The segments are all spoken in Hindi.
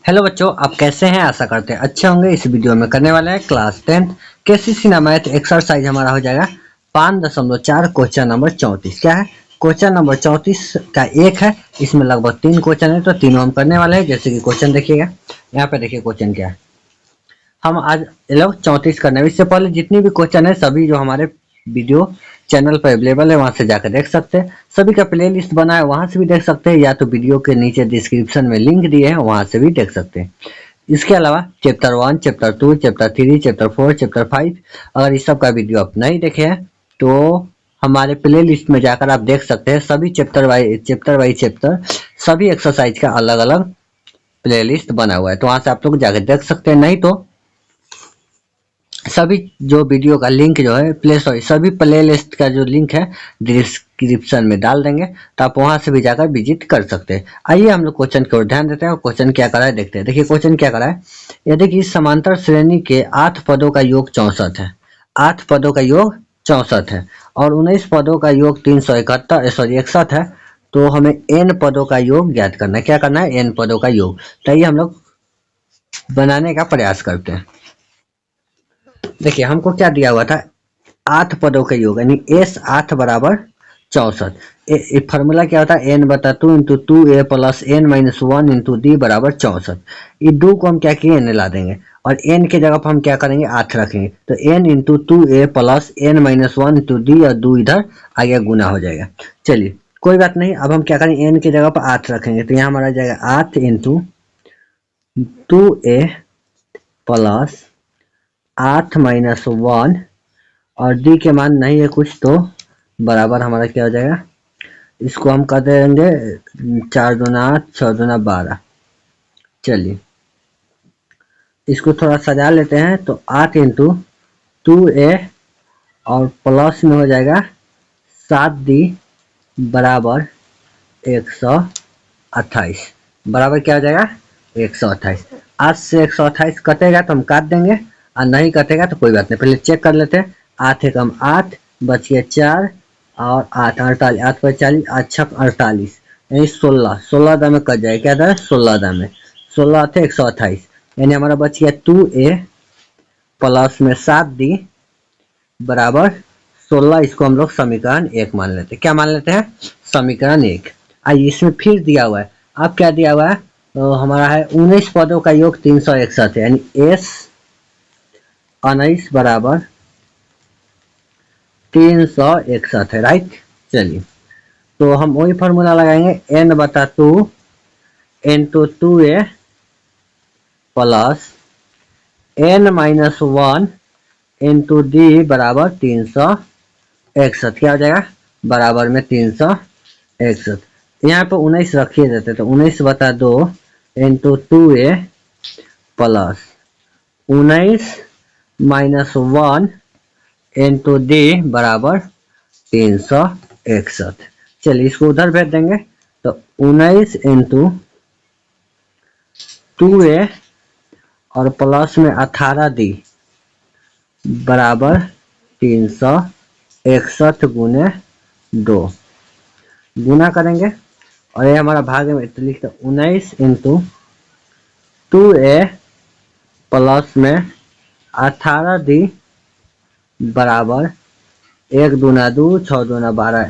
हेलो बच्चों, आप कैसे हैं? आशा करते हैं अच्छे होंगे। इस वीडियो में करने वाले हैं क्लास 10 केसीसी ना मैथ एक्सरसाइज। हमारा हो जाएगा 5.4 क्वेश्चन नंबर 34। क्या है? क्वेश्चन नंबर 34 का एक है, इसमें लगभग 3 क्वेश्चन है, तो तीनों हम करने वाले हैं। जैसे कि क्वेश्चन देखिएगा, यहाँ पे देखिए क्वेश्चन क्या है। हम आज लोग 34 करने हैं। इससे पहले जितनी भी क्वेश्चन है सभी जो हमारे वीडियो चैनल पर अवेलेबल है, वहां से जाकर देख सकते हैं। सभी का प्ले लिस्ट बना है, वहां से भी देख सकते हैं, या तो वीडियो के नीचे डिस्क्रिप्शन में लिंक दिए हैं, वहां से भी देख सकते हैं। इसके अलावा chapter 1, chapter 2, chapter 3, chapter 4, chapter 5, अगर इस सब का वीडियो आप नहीं देखे हैं तो हमारे प्ले लिस्ट में जाकर आप देख सकते हैं। सभी चैप्टर बाई चैप्टर सभी एक्सरसाइज का अलग अलग प्ले लिस्ट बना हुआ है, तो वहां से आप लोग जाकर देख सकते हैं। नहीं तो सभी जो वीडियो का लिंक जो है सभी प्ले लिस्ट का जो लिंक है डिस्क्रिप्शन में डाल देंगे, तो आप वहां से भी जाकर विजिट कर सकते हैं। आइए हम लोग क्वेश्चन की ओर ध्यान देते हैं और क्वेश्चन क्या करा है देखते हैं। देखिए क्वेश्चन क्या करा है। यदि कि समांतर श्रेणी के 8 पदों का योग 64 है, 8 पदों का योग 64 है और 19 पदों का योग 61 है, तो हमें n पदों का योग ज्ञात करना है। क्या करना है? n पदों का योग। तो आइए हम लोग बनाने का प्रयास करते हैं। देखिए हमको क्या दिया हुआ था, 8 पदों का योग, यानी एस 8 बराबर 64। फॉर्मूला क्या होता है? n बटा 2 into 2a plus n minus 1 into D बराबर 64। ये 2 को हम क्या किए? n ला देंगे और n के जगह पर हम क्या करेंगे? 8 रखेंगे, तो n into 2a plus n minus 1 into D, और 2 इधर आगे गुना हो जाएगा। चलिए कोई बात नहीं, अब हम क्या करेंगे? n की जगह पर 8 रखेंगे, तो यहाँ हमारा जाएगा 8 इंटू 2a प्लस 8 माइनस 1 और डी के मान नहीं है कुछ, तो बराबर हमारा क्या हो जाएगा? इसको हम कर देंगे 4 दूना 8, 6 दूना 12। चलिए इसको थोड़ा सजा लेते हैं, तो 8 इंटू 2a और प्लस में हो जाएगा 7d बराबर 128। बराबर क्या हो जाएगा? 128। 8 से 128 कटेगा तो हम काट देंगे, और नहीं कटेगा तो कोई बात नहीं। पहले चेक कर लेते हैं। 8 एकम 8, बच गया 4 और 8 48, 8 पर 40, 8 छक 48, यानी 16। 16 दाम में कट जाएगा। क्या था? 16 दाम में 16 थे 128, यानी हमारा बच गया 2a प्लस में 7d बराबर 16। इसको हम लोग समीकरण 1 मान लेते हैं। क्या मान लेते हैं? समीकरण 1। आइए इसमें फिर दिया हुआ है, अब क्या दिया हुआ है? तो हमारा है 19 पदों का योग 361 है, यानी एस 19 बराबर 361 है, राइट। चलिए तो हम वही फॉर्मूला लगाएंगे, n बटा 2 into 2a plus n minus 1 into D बराबर 361। क्या हो जाएगा? बराबर में 361। यहाँ पे 19 रखिए देते, तो 19 बटा 2 into 2a plus 19 minus 1 into D बराबर 361। चलिए इसको उधर भेज देंगे, तो 19 इंटू 2a और प्लस में 18d बराबर 361 गुने 2 गुना करेंगे, और ये हमारा भाग में तो लिखते 19 इंटू 2a प्लस में 18d बराबर 1 दूना 2, 6 दूना 12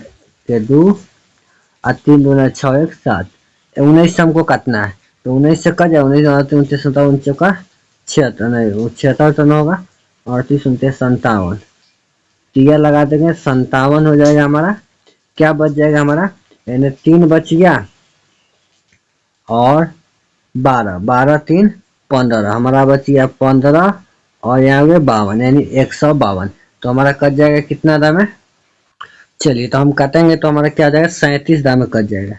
के 2 और 3 दूना 6 1 7। 19 से हमको काटना है, तो 19 से कट जाए। 19 29 57 का 76, नहीं 76 तो न होगा, 38 29 57, टिया लगा देंगे, 57 हो जाएगा हमारा। क्या बच जाएगा हमारा? यानी 3 बच गया और 12, 12 3 15, हमारा बच गया 15 और यहाँ पे 52, यानी 152। तो हमारा कट जाएगा कितना दाम है? चलिए तो हम काटेंगे, तो हमारा क्या आ जाएगा? 37 दाम में कट जाएगा।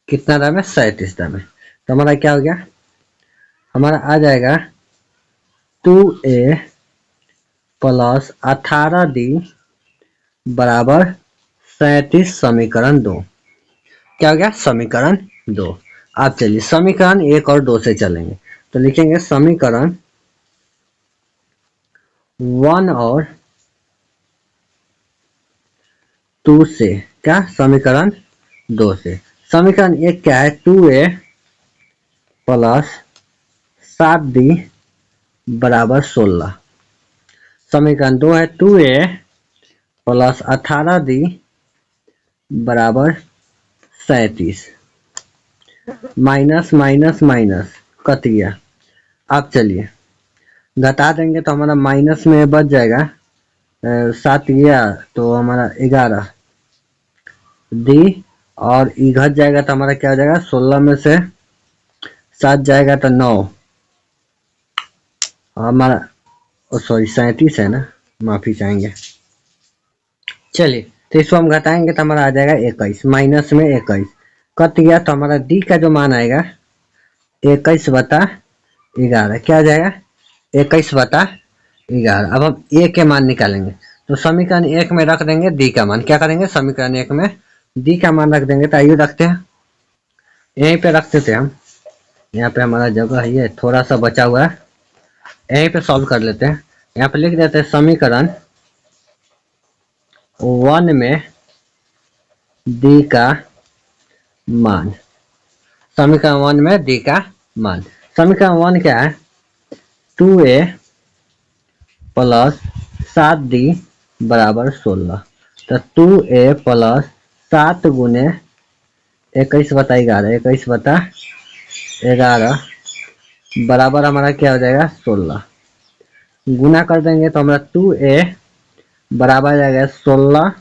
कितना दाम है? 37 दाम में। तो हमारा क्या हो गया? हमारा आ जाएगा 2a प्लस 18d बराबर 37, समीकरण 2। क्या हो गया? समीकरण 2। आप चलिए समीकरण 1 और 2 से चलेंगे, तो लिखेंगे समीकरण 1 और 2 से। क्या? समीकरण 2 से। समीकरण 1 क्या है? 2a प्लस 7D बराबर 16। समीकरण 2 है 2A प्लस 18D बराबर 37। माइनस माइनस माइनस कट गया। अब चलिए घटा देंगे तो हमारा माइनस में बच जाएगा 7 गया तो हमारा 11 डी, और ई घट जाएगा तो हमारा क्या हो जाएगा 16 में से 7 जाएगा तो 9, हमारा सॉरी 37 है ना, माफी चाहेंगे। चलिए तो इसको हम घटाएंगे तो हमारा आ जाएगा 21, माइनस में 21 कट गया तो हमारा डी का जो मान आएगा 21/11, क्या आ जाएगा 21/11। अब हम ए के मान निकालेंगे तो समीकरण 1 में रख देंगे डी का मान। क्या करेंगे समीकरण 1 में डी का मान रख देंगे। तो आइए रखते हैं, यहीं पे रखते थे हम, यहाँ पे हमारा जगह है, थोड़ा सा बचा हुआ है, यहीं पे सॉल्व कर लेते हैं। यहाँ पे लिख देते हैं समीकरण 1 में डी का मान। समीकरण 1 में डी का मान, समीकरण 1 क्या है 2A प्लस 7D बराबर 16। तो 2A प्लस 7 गुने 21/11, 21/11 बराबर हमारा क्या हो जाएगा 16। गुना कर देंगे तो हमारा 2A बराबर जाएगा 16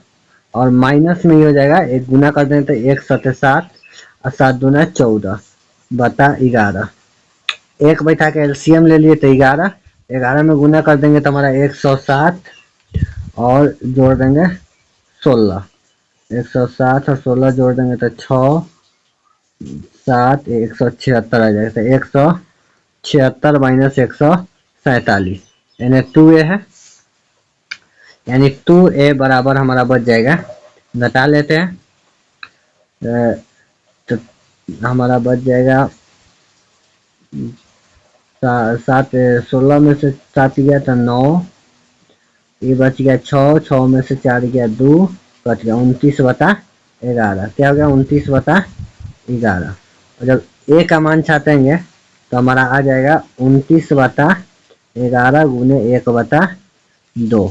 और माइनस में ही हो जाएगा, एक गुना कर देंगे तो 1 7 7 और 7 दूना 14/11। एक बैठा के एलसीएम ले लिए तो 11, 11 में गुना कर देंगे तो हमारा 107 और जोड़ देंगे 16, 107 और 16 जोड़ देंगे तो 6 7 176 आ जाएगा। तो 176 माइनस 147 यानी 2A है, यानी 2A बराबर हमारा बच जाएगा, घटा लेते हैं तो हमारा बच जाएगा 7, 16 में से 7 गया तो 9, ये बच गया 6, 6 में से 4 गया 2, बच गया 29/11। क्या हो गया 29/11। और जब ए का मान छाटेंगे तो हमारा आ जाएगा 29/11 गुने 1/2।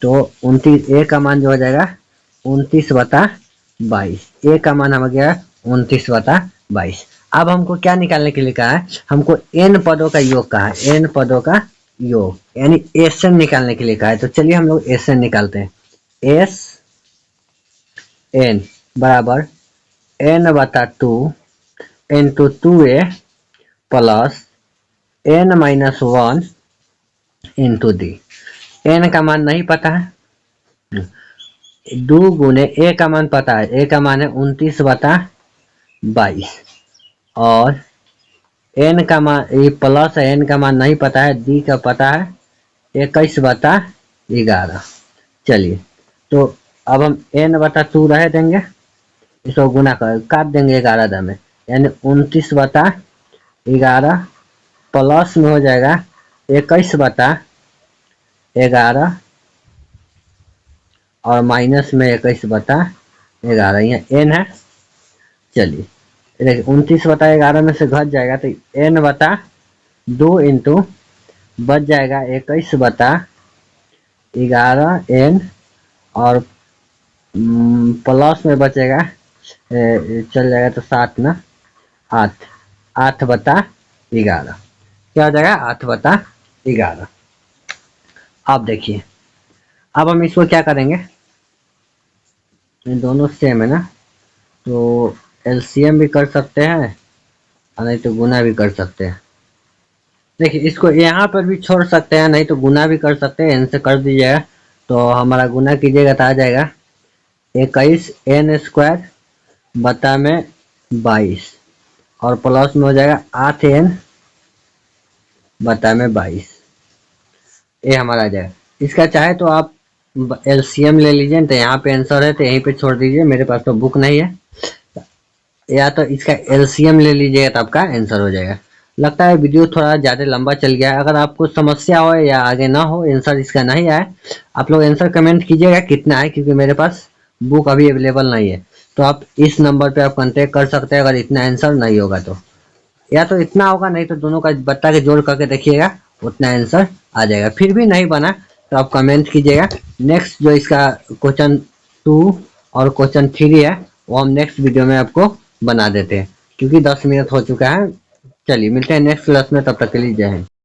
तो 29 ए का मान जो हो जाएगा 29/22। ए का मान हम गया 29/22। अब हमको क्या निकालने के लिए कहा है, हमको एन पदों का योग कहा है, एन पदों का योग यानी एसएन निकालने के लिए कहा है। तो चलिए हम लोग एसएन निकालते हैं। एस एन बराबर n/2 into 2A plus n-1 into D. N का मान नहीं पता है, 2 गुने ए का मान पता है, ए का मान है 29/22 और एन का मान ये प्लस है, एन का मान नहीं पता है, डी का पता है 21/11। चलिए तो अब हम n/2 रह देंगे, इसको गुना कर काट देंगे 11 में, यानी 29/11 प्लस में हो जाएगा 21/11 और माइनस में 21/11, यहाँ एन है। चलिए देखिए 29/11 में से घट जाएगा तो n/2 इंटू बच जाएगा 21/11 एन और प्लस में बचेगा चल जाएगा तो 7 ना 8/11, क्या हो जाएगा 8/11। अब देखिए अब हम इसको क्या करेंगे, ये दोनों सेम है ना, तो एलसीएम भी कर सकते हैं और नहीं तो गुना भी कर सकते हैं। देखिए इसको यहाँ पर भी छोड़ सकते हैं, नहीं तो गुना भी कर सकते हैं, इनसे कर दीजिएगा तो हमारा गुना कीजिएगा तो आ जाएगा 21n² बटा में 22 और प्लस में हो जाएगा 8n बटा में 22, ये हमारा आ जाएगा। इसका चाहे तो आप एलसीएम ले लीजिए, तो यहाँ पे आंसर है तो यहीं पे छोड़ दीजिए, मेरे पास तो बुक नहीं है, या तो इसका एलसीएम ले लीजिएगा तो आपका आंसर हो जाएगा। लगता है वीडियो थोड़ा ज़्यादा लंबा चल गया है, अगर आपको समस्या हो या आगे ना हो आंसर इसका नहीं आए, आप लोग आंसर कमेंट कीजिएगा कितना है, क्योंकि मेरे पास बुक अभी अवेलेबल नहीं है। तो आप इस नंबर पे आप कांटेक्ट कर सकते हैं अगर इतना आंसर नहीं होगा तो। या तो इतना होगा, नहीं तो दोनों का बट्टा के जोड़ करके देखिएगा, उतना आंसर आ जाएगा। फिर भी नहीं बना तो आप कमेंट कीजिएगा। नेक्स्ट जो इसका क्वेश्चन 2 और क्वेश्चन 3 है वो हम नेक्स्ट वीडियो में आपको बना देते हैं, क्योंकि 10 मिनट हो चुका है। चलिए मिलते हैं नेक्स्ट क्लास में, तब तक के लिए जय हिंद।